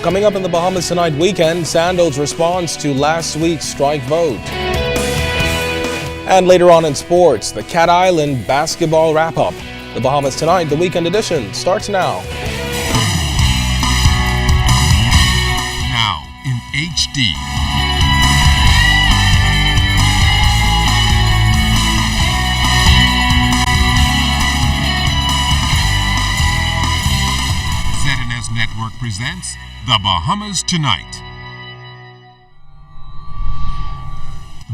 Coming up in the Bahamas tonight weekend, Sandals responds to last week's strike vote. And later on in sports, the Cat Island basketball wrap-up. The Bahamas tonight, the weekend edition, starts now. Now in HD. ZNS Network presents The Bahamas Tonight.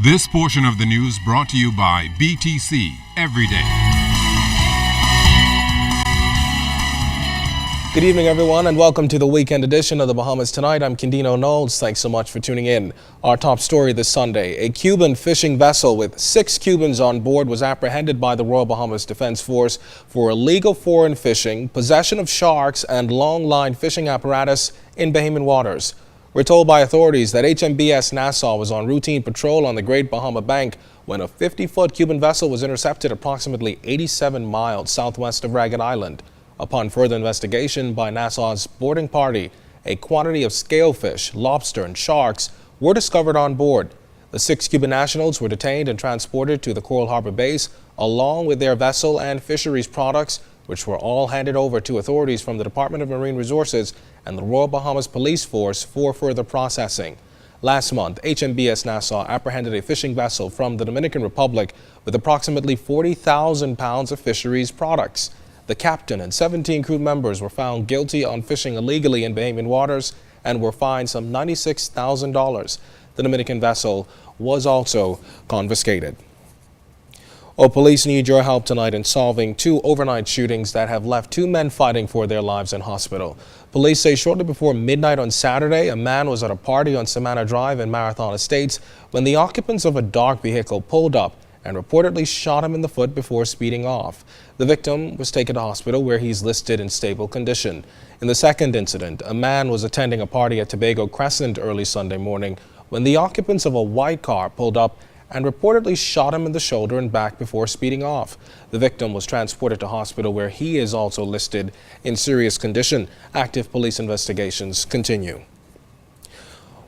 This portion of the news brought to you by BTC Every Day. Good evening, everyone, and welcome to the weekend edition of the Bahamas Tonight. I'm Kendino Knowles. Thanks so much for tuning in. Our top story this Sunday: a Cuban fishing vessel with 6 Cubans on board was apprehended by the Royal Bahamas Defense Force for illegal foreign fishing, possession of sharks, and long-line fishing apparatus in Bahamian waters. We're told by authorities that HMBS Nassau was on routine patrol on the Great Bahama Bank when a 50-foot Cuban vessel was intercepted approximately 87 miles southwest of Ragged Island. Upon further investigation by Nassau's boarding party, a quantity of scalefish, lobster, and sharks were discovered on board. The 6 Cuban nationals were detained and transported to the Coral Harbor base, along with their vessel and fisheries products, which were all handed over to authorities from the Department of Marine Resources and the Royal Bahamas Police Force for further processing. Last month, HMBS Nassau apprehended a fishing vessel from the Dominican Republic with approximately 40,000 pounds of fisheries products. The captain and 17 crew members were found guilty on fishing illegally in Bahamian waters and were fined some $96,000. The Dominican vessel was also confiscated. Police need your help tonight in solving 2 overnight shootings that have left 2 men fighting for their lives in hospital. Police say shortly before midnight on Saturday, a man was at a party on Savannah Drive in Marathon Estates when the occupants of a dark vehicle pulled up and reportedly shot him in the foot before speeding off. The victim was taken to hospital where he's listed in stable condition. In the second incident, a man was attending a party at Tobago Crescent early Sunday morning when the occupants of a white car pulled up and reportedly shot him in the shoulder and back before speeding off. The victim was transported to hospital where he is also listed in serious condition. Active police investigations continue.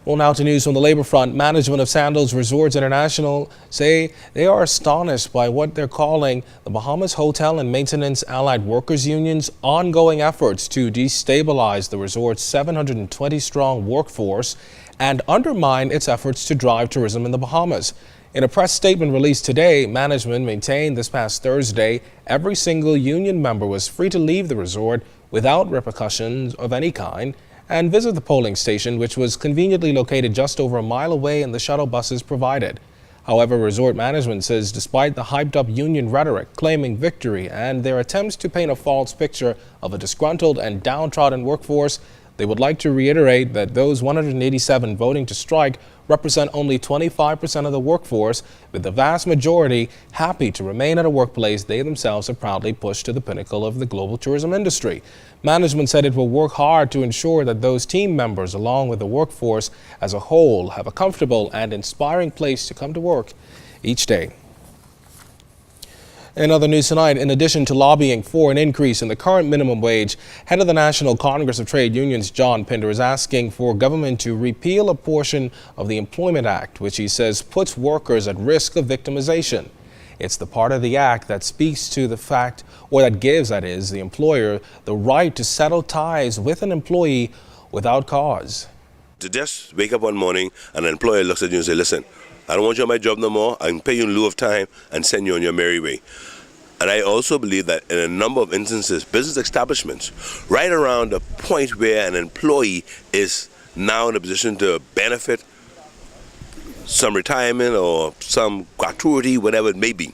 Well, now to news from the labor front. Management of Sandals Resorts International say they are astonished by what they're calling the Bahamas Hotel and Maintenance Allied Workers Union's ongoing efforts to destabilize the resort's 720-strong workforce and undermine its efforts to drive tourism in the Bahamas. In a press statement released today, management maintained this past Thursday every single union member was free to leave the resort without repercussions of any kind and visit the polling station, which was conveniently located just over a mile away and the shuttle buses provided. However, resort management says despite the hyped-up union rhetoric claiming victory and their attempts to paint a false picture of a disgruntled and downtrodden workforce, they would like to reiterate that those 187 voting to strike represent only 25% of the workforce, with the vast majority happy to remain at a workplace they themselves have proudly pushed to the pinnacle of the global tourism industry. Management said it will work hard to ensure that those team members, along with the workforce as a whole, have a comfortable and inspiring place to come to work each day. In other news tonight, in addition to lobbying for an increase in the current minimum wage, head of the National Congress of Trade Unions, John Pinder, is asking for government to repeal a portion of the Employment Act, which he says puts workers at risk of victimization. It's the part of the act that speaks to the fact, or that gives, that is, the employer the right to settle ties with an employee without cause. To just wake up one morning and an employer looks at you and say, listen, I don't want you on my job no more. I can pay you in lieu of time and send you on your merry way. And I also believe that in a number of instances, business establishments, right around the point where an employee is now in a position to benefit some retirement or some gratuity, whatever it may be,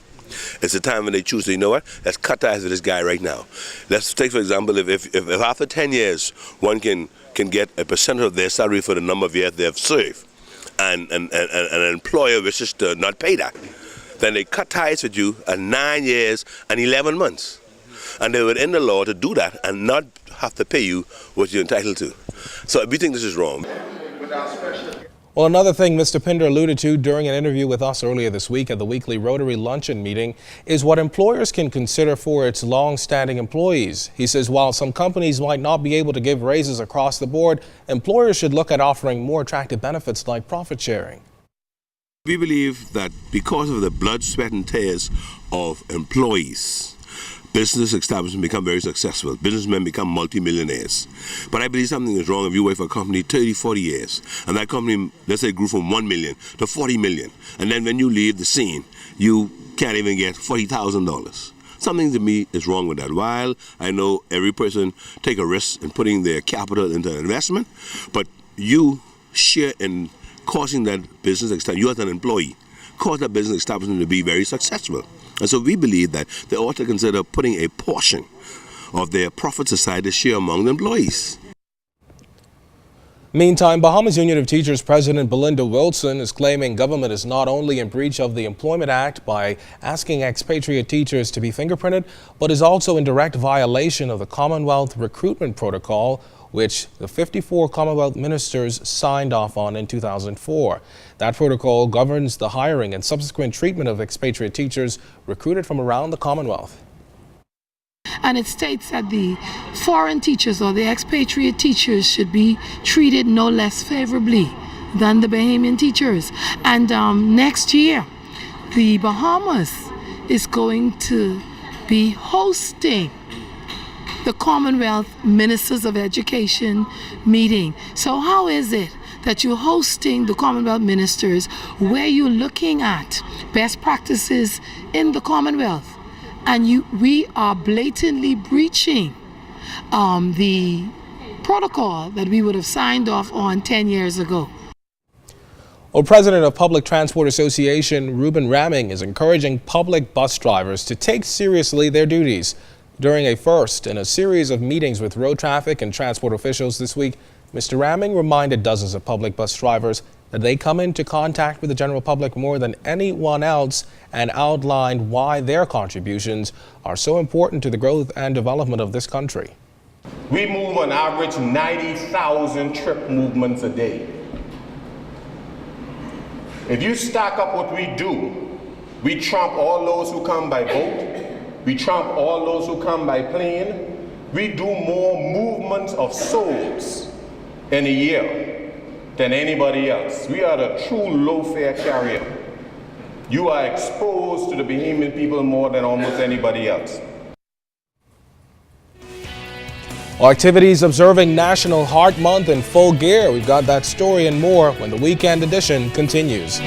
it's a time when they choose to, you know what, let's cut ties with this guy right now. Let's take, for example, if after 10 years, one can get a percentage of their salary for the number of years they have served, and an employer wishes to not pay that, then they cut ties with you at 9 years and 11 months. And they would end the law to do that and not have to pay you what you're entitled to. So we think this is wrong. Well, another thing Mr. Pinder alluded to during an interview with us earlier this week at the weekly Rotary Luncheon meeting is what employers can consider for its long-standing employees. He says while some companies might not be able to give raises across the board, employers should look at offering more attractive benefits like profit sharing. We believe that because of the blood, sweat, and tears of employees, business establishments become very successful. Businessmen become multimillionaires. But I believe something is wrong if you work for a company 30, 40 years, and that company, let's say, grew from 1 million to 40 million. And then when you leave the scene, you can't even get $40,000. Something to me is wrong with that. While I know every person take a risk in putting their capital into an investment, but you share in causing that business establishment, you as an employee, cause that business establishment to be very successful. And so we believe that they ought to consider putting a portion of their profits aside to share among the employees. Meantime, Bahamas Union of Teachers President Belinda Wilson is claiming government is not only in breach of the Employment Act by asking expatriate teachers to be fingerprinted, but is also in direct violation of the Commonwealth Recruitment Protocol, which the 54 Commonwealth ministers signed off on in 2004. That protocol governs the hiring and subsequent treatment of expatriate teachers recruited from around the Commonwealth. And it states that the foreign teachers or the expatriate teachers should be treated no less favorably than the Bahamian teachers. And next year, the Bahamas is going to be hosting the Commonwealth Ministers of Education meeting. So how is it that you're hosting the Commonwealth Ministers where you're looking at best practices in the Commonwealth, and we are blatantly breaching the protocol that we would have signed off on 10 years ago? Well, President of Public Transport Association Ruben Ramming is encouraging public bus drivers to take seriously their duties. During a first in a series of meetings with road traffic and transport officials this week, Mr. Ramming reminded dozens of public bus drivers that they come into contact with the general public more than anyone else and outlined why their contributions are so important to the growth and development of this country. We move on average 90,000 trip movements a day. If you stack up what we do, we trump all those who come by boat. We trump all those who come by plane. We do more movements of souls in a year than anybody else. We are the true low-fare carrier. You are exposed to the Bahamian people more than almost anybody else. Activities observing National Heart Month in full gear. We've got that story and more when the weekend edition continues.